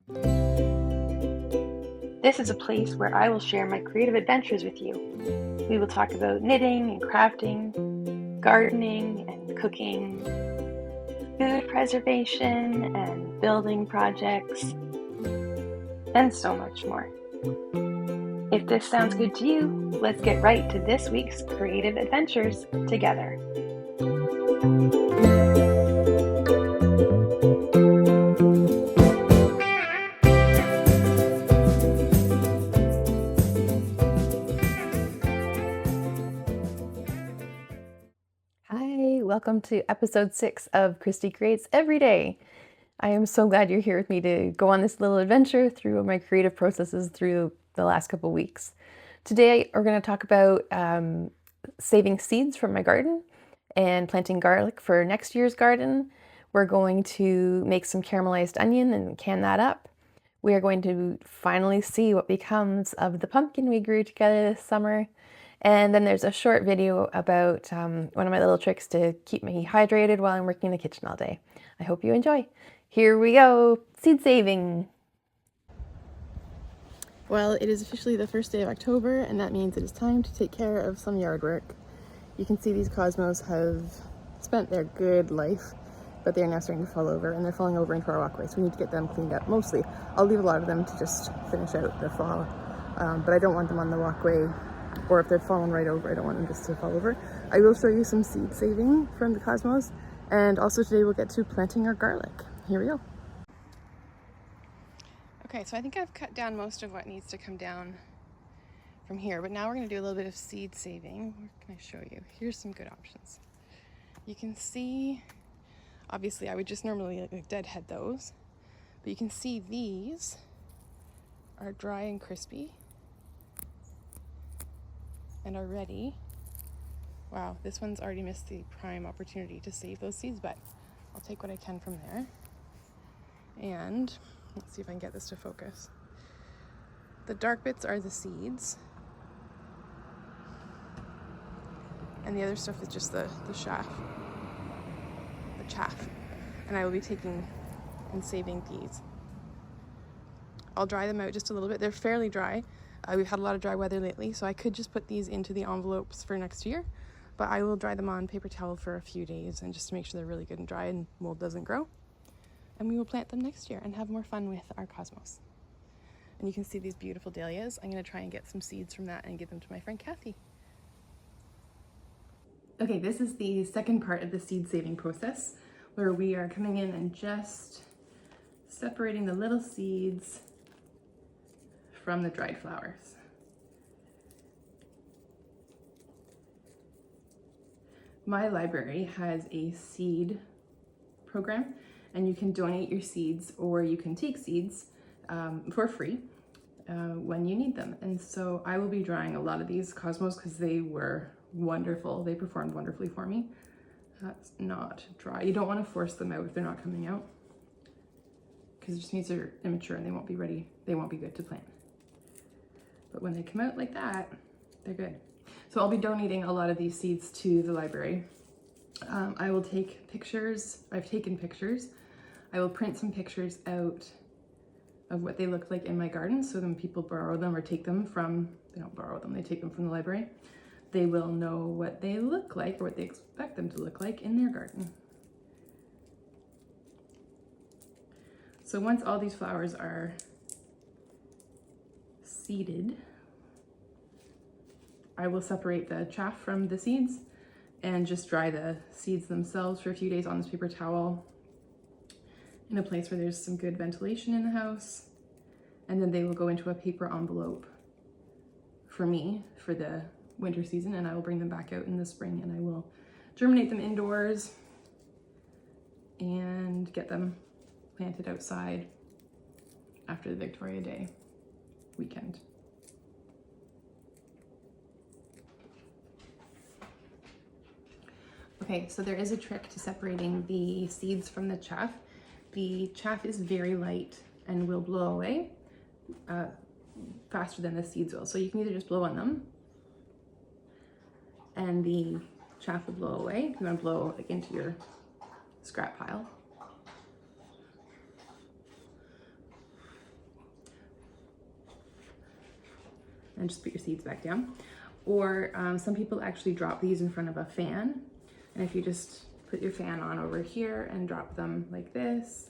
This is a place where I will share my creative adventures with you. We will talk about knitting and crafting, gardening and cooking, food preservation and building projects, and so much more. If this sounds good to you, let's get right to this week's creative adventures together. Hi, welcome to episode 6 of Christy Creates Every Day. I am so glad you're here with me to go on this little adventure through my creative processes through the last couple weeks. Today we're going to talk about saving seeds from my garden and planting garlic for next year's garden. We're going to make some caramelized onion and can that up. We are going to finally see what becomes of the pumpkin we grew together this summer. And then there's a short video about one of my little tricks to keep me hydrated while I'm working in the kitchen all day. I hope you enjoy. Here we go, seed saving. Well, it is officially the first day of October, and that means it is time to take care of some yard work. You can see these cosmos have spent their good life, but they're now starting to fall over, and they're falling over into our walkway, so we need to get them cleaned up. Mostly, I'll leave a lot of them to just finish out the fall, but I don't want them on the walkway, or if they're fallen right over, I don't want them just to fall over. I will show you some seed saving from the cosmos, and also today we'll get to planting our garlic. Here we go. Okay, so I think I've cut down most of what needs to come down from here, but now we're going to do a little bit of seed saving. Where can I show you? Here's some good options. You can see, obviously I would just normally deadhead those, but you can see these are dry and crispy and are ready. Wow, this one's already missed the prime opportunity to save those seeds, but I'll take what I can from there. And let's see if I can get this to focus. The dark bits are the seeds, and the other stuff is just the chaff. And I will be taking and saving these. I'll dry them out just a little bit. They're fairly dry. We've had a lot of dry weather lately, so I could just put these into the envelopes for next year, but I will dry them on paper towel for a few days and just to make sure they're really good and dry and mold doesn't grow. And we will plant them next year and have more fun with our cosmos. And you can see these beautiful dahlias. I'm going to try and get some seeds from that and give them to my friend Kathy. Okay, this is the second part of the seed saving process, where we are coming in and just separating the little seeds from the dried flowers. My library has a seed program, and you can donate your seeds or you can take seeds for free when you need them. And so I will be drying a lot of these cosmos because they were wonderful. They performed wonderfully for me. That's not dry. You don't want to force them out if they're not coming out, because it just means they're immature and they won't be ready. They won't be good to plant. But when they come out like that, they're good. So I'll be donating a lot of these seeds to the library. I will take pictures. I've taken pictures. I will print some pictures out of what they look like in my garden, so when people borrow them or take them from, they don't borrow them, they take them from the library, they will know what they look like or what they expect them to look like in their garden. So once all these flowers are seeded, I will separate the chaff from the seeds and just dry the seeds themselves for a few days on this paper towel in a place where there's some good ventilation in the house. And then they will go into a paper envelope for me for the winter season, and I will bring them back out in the spring and I will germinate them indoors and get them planted outside after the Victoria Day weekend. Okay, so there is a trick to separating the seeds from the chaff. The chaff is very light and will blow away faster than the seeds will. So you can either just blow on them and the chaff will blow away. If you want to blow like into your scrap pile. and just put your seeds back down. Or some people actually drop these in front of a fan. And if you just put your fan on over here and drop them like this,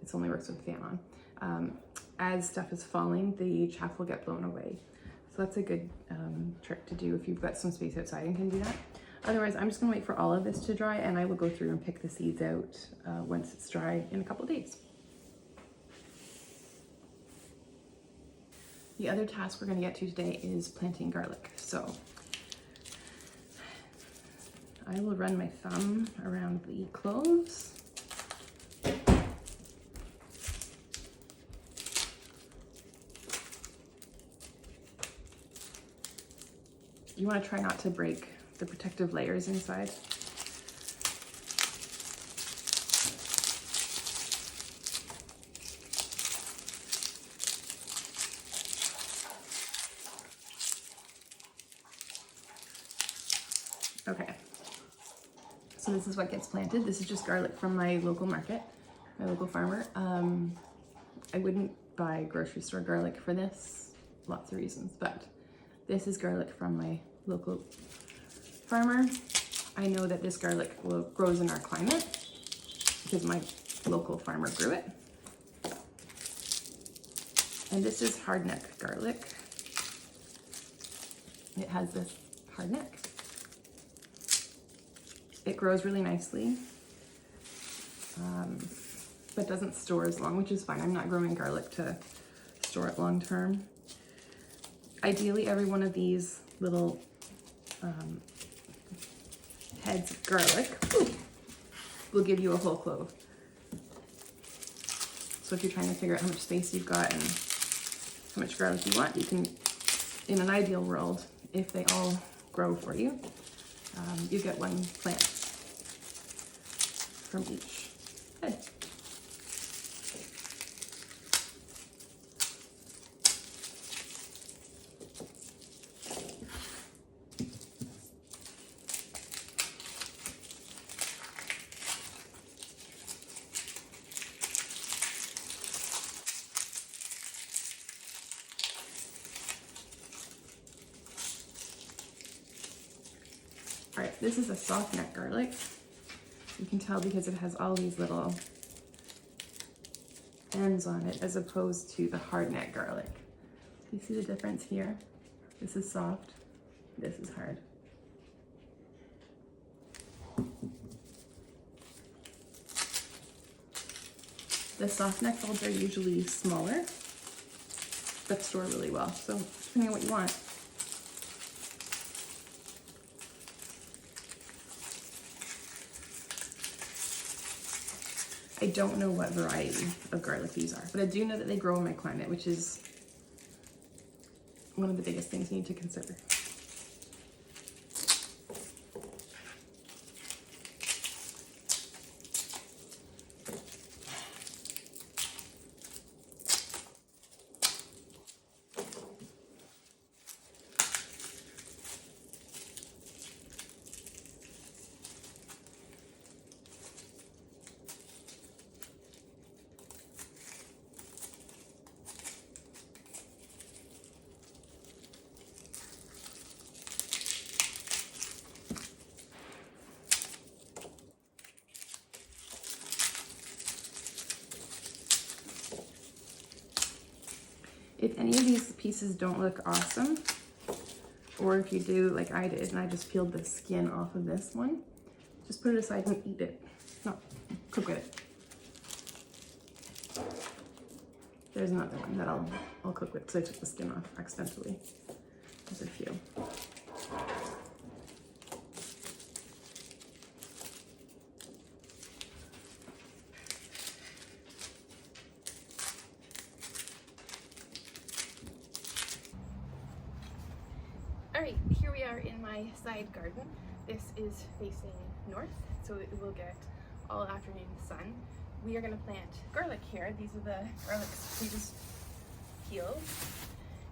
it only works with the fan on. As stuff is falling, the chaff will get blown away. So that's a good trick to do if you've got some space outside and can do that. Otherwise, I'm just gonna wait for all of this to dry, and I will go through and pick the seeds out once it's dry in a couple days. The other task we're gonna get to today is planting garlic. So I will run my thumb around the cloves. You want to try not to break the protective layers inside. Okay, so this is what gets planted. This is just garlic from my local market, my local farmer. I wouldn't buy grocery store garlic for this, lots of reasons, but this is garlic from my local farmer. I know that this garlic grows in our climate because my local farmer grew it. And this is hardneck garlic. It has this hard neck. It grows really nicely, but doesn't store as long, which is fine. I'm not growing garlic to store it long term. Ideally, every one of these little heads of garlic will give you a whole clove. So if you're trying to figure out how much space you've got and how much garlic you want, you can, in an ideal world, if they all grow for you, you get one plant from each head. All right, this is a soft neck garlic. You can tell because it has all these little ends on it as opposed to the hard neck garlic. You see the difference here? This is soft, this is hard. The soft neck bulbs are usually smaller, but store really well. So depending on what you want. I don't know what variety of garlic these are, but I do know that they grow in my climate, which is one of the biggest things you need to consider. If any of these pieces don't look awesome, or if you do like I did and I just peeled the skin off of this one, just put it aside and eat it. No, cook with it. There's another one that I'll cook with because I took the skin off accidentally. There's a few. Alright, here we are in my side garden. This is facing north, so it will get all afternoon sun. We are going to plant garlic here. These are the garlics we just peeled.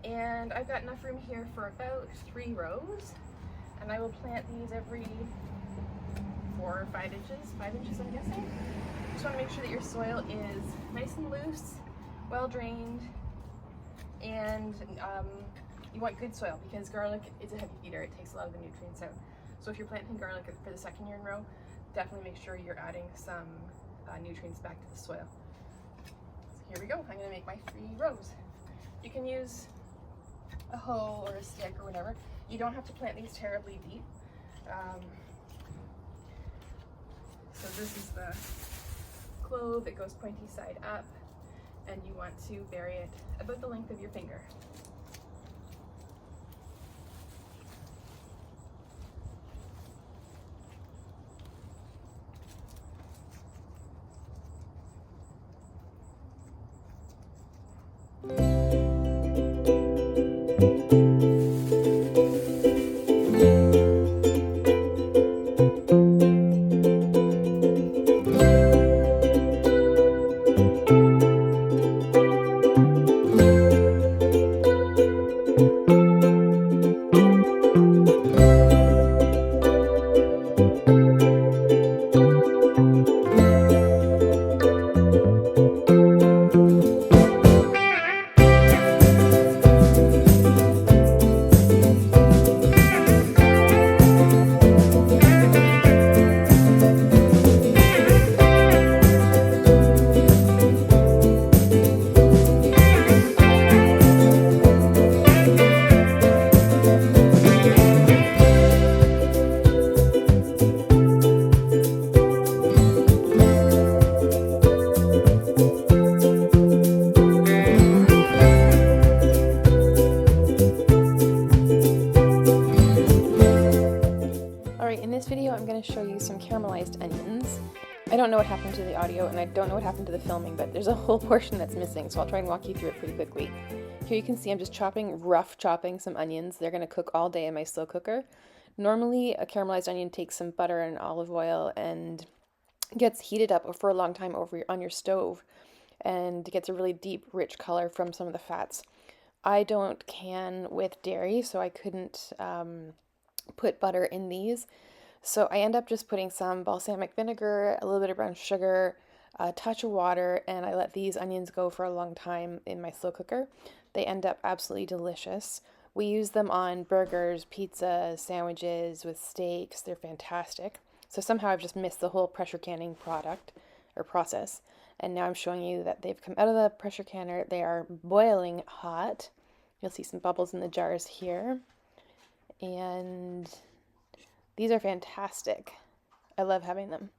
And I've got enough room here for about 3 rows. And I will plant these every 4 or 5 inches. 5 inches, I'm guessing. Just want to make sure that your soil is nice and loose, well drained, and you want good soil because garlic is a heavy feeder. It takes a lot of the nutrients out. So if you're planting garlic for the second year in a row, definitely make sure you're adding some nutrients back to the soil. So here we go. I'm going to make my 3 rows. You can use a hoe or a stick or whatever. You don't have to plant these terribly deep. So this is the clove. It goes pointy side up, and you want to bury it about the length of your finger. In this video, I'm going to show you some caramelized onions. I don't know what happened to the audio, and I don't know what happened to the filming, but there's a whole portion that's missing, so I'll try and walk you through it pretty quickly. Here you can see I'm just rough chopping some onions. They're going to cook all day in my slow cooker. Normally, a caramelized onion takes some butter and olive oil and gets heated up for a long time on your stove, and gets a really deep, rich color from some of the fats. I don't can with dairy, so I couldn't put butter in these. So I end up just putting some balsamic vinegar, a little bit of brown sugar, a touch of water, and I let these onions go for a long time in my slow cooker. They end up absolutely delicious. We use them on burgers, pizza, sandwiches, with steaks. They're fantastic. So somehow I've just missed the whole pressure canning process. And now I'm showing you that they've come out of the pressure canner. They are boiling hot. You'll see some bubbles in the jars here. And these are fantastic. I love having them.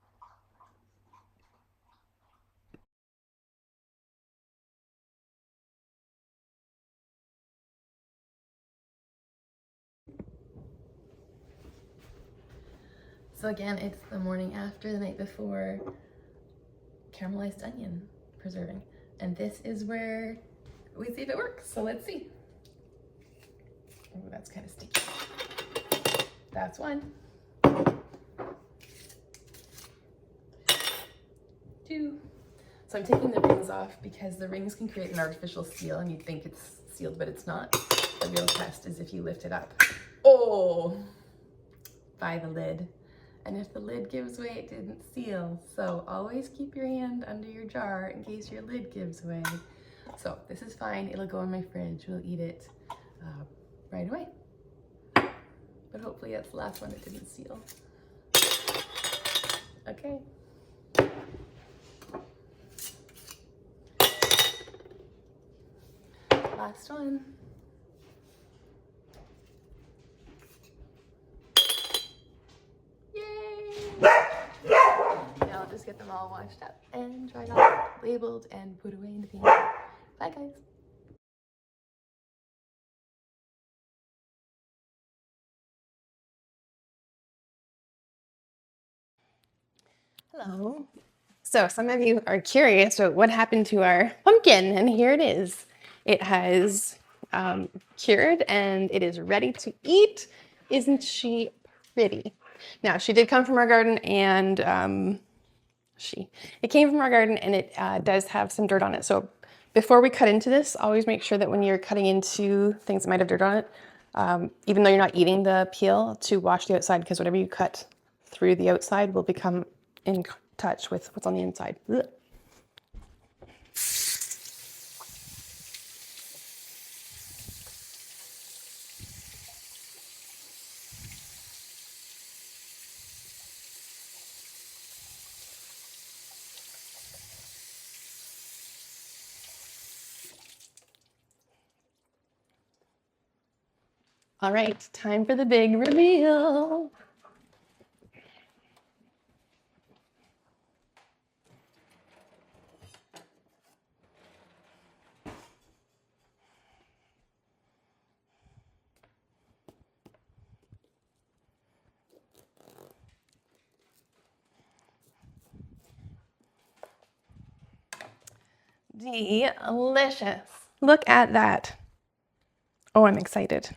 So again, it's the morning after, the night before, caramelized onion preserving. And this is where we see if it works. So let's see. Oh, that's kind of sticky. That's one. 2. So I'm taking the rings off because the rings can create an artificial seal and you'd think it's sealed, but it's not. The real test is if you lift it up. Oh, by the lid. And if the lid gives way, it didn't seal. So always keep your hand under your jar in case your lid gives way. So this is fine. It'll go in my fridge. We'll eat it right away. But hopefully that's the last one that didn't seal. Okay. Last one. Now I'll just get them all washed up and dried off, labeled, and put away in the pantry. Bye guys. Hello. So some of you are curious about what happened to our pumpkin, and here it is. It has cured and it is ready to eat. Isn't she pretty? Now, she did come from our garden, and it came from our garden, and it does have some dirt on it. So before we cut into this, always make sure that when you're cutting into things that might have dirt on it, even though you're not eating the peel, to wash the outside, because whatever you cut through the outside will become in touch with what's on the inside. Ugh. All right, time for the big reveal. Delicious. Look at that. Oh, I'm excited.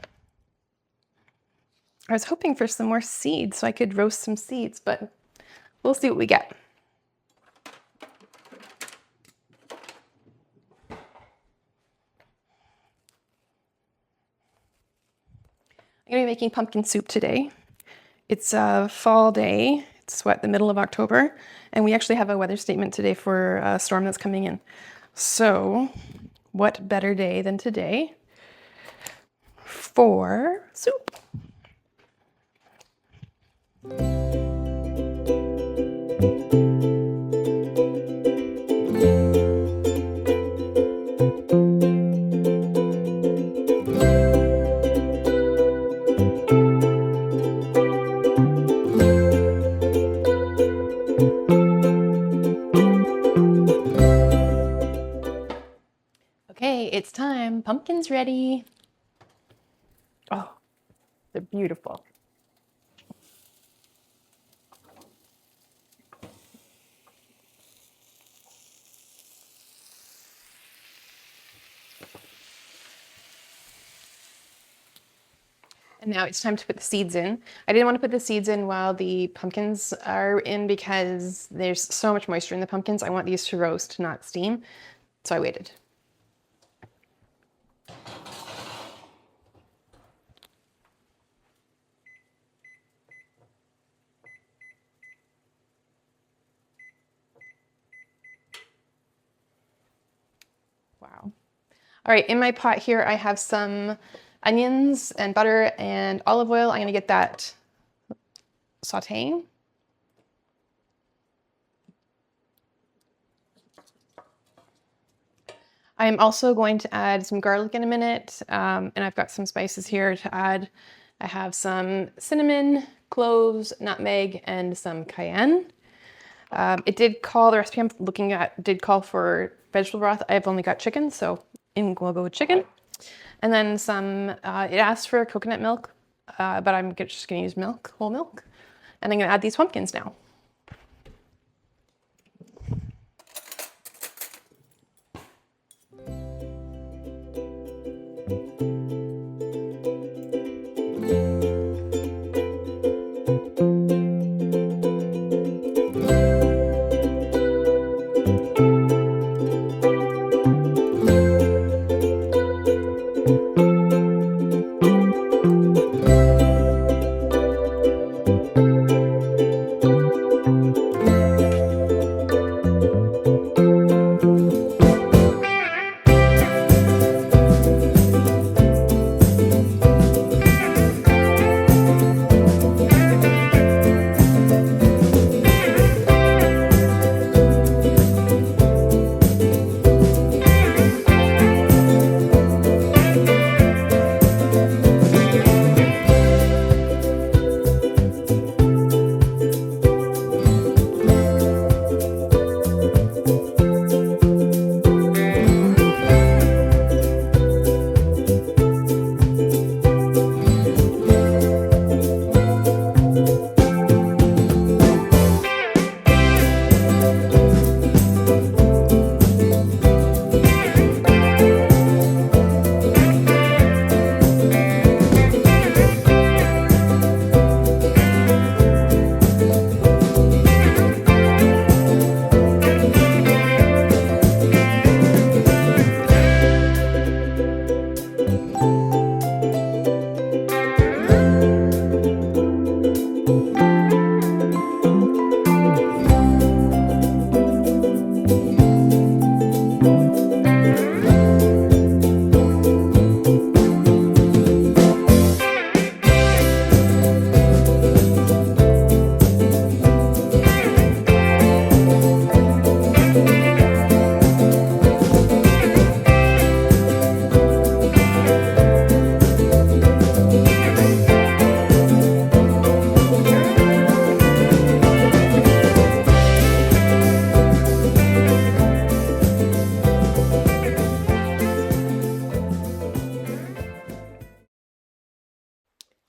I was hoping for some more seeds so I could roast some seeds, but we'll see what we get. I'm gonna be making pumpkin soup today. It's a fall day. It's the middle of October, and we actually have a weather statement today for a storm that's coming in. So, what better day than today for soup? Okay, it's time. Pumpkin's ready. Oh, they're beautiful. And now it's time to put the seeds in. I didn't want to put the seeds in while the pumpkins are in because there's so much moisture in the pumpkins. I want these to roast, not steam. So I waited. Wow. All right, in my pot here, I have some onions and butter and olive oil. I'm gonna get that sauteing. I'm also going to add some garlic in a minute, and I've got some spices here to add. I have some cinnamon, cloves, nutmeg, and some cayenne. The recipe I'm looking at did call for vegetable broth. I've only got chicken, so we'll go with chicken. And then some, it asked for coconut milk, but I'm just gonna use milk, whole milk. And I'm gonna add these pumpkins now.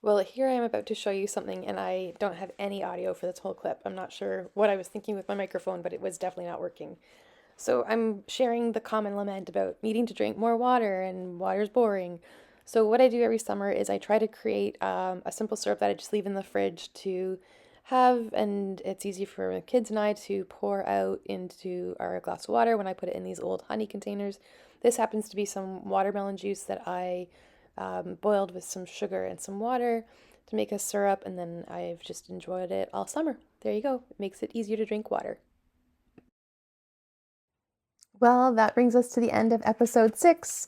Well, here I am about to show you something, and I don't have any audio for this whole clip. I'm not sure what I was thinking with my microphone, but it was definitely not working. So I'm sharing the common lament about needing to drink more water and water's boring. So what I do every summer is I try to create a simple syrup that I just leave in the fridge to have, and it's easy for the kids and I to pour out into our glass of water when I put it in these old honey containers. This happens to be some watermelon juice that I boiled with some sugar and some water to make a syrup, and then I've just enjoyed it all summer. There you go. It makes it easier to drink water. Well, that brings us to the end of episode 6.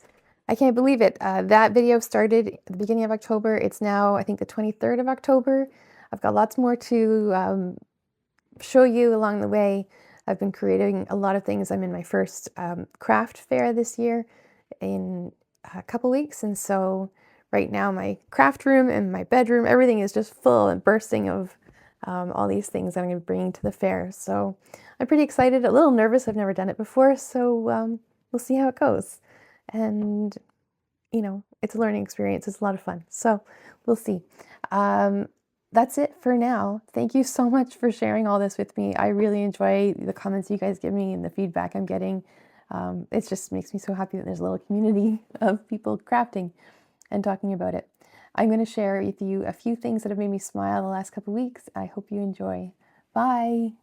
I can't believe it. That video started at the beginning of October. It's now, I think, the 23rd of October. I've got lots more to show you along the way. I've been creating a lot of things. I'm in my first craft fair this year in a couple weeks, and so right now my craft room and my bedroom, everything is just full and bursting of all these things that I'm going to be bringing to the fair. So I'm pretty excited, a little nervous. I've never done it before, so we'll see how it goes. And it's a learning experience. It's a lot of fun. So we'll see. That's it for now. Thank you so much for sharing all this with me. I really enjoy the comments you guys give me and the feedback I'm getting. It just makes me so happy that there's a little community of people crafting and talking about it. I'm going to share with you a few things that have made me smile the last couple of weeks. I hope you enjoy. Bye.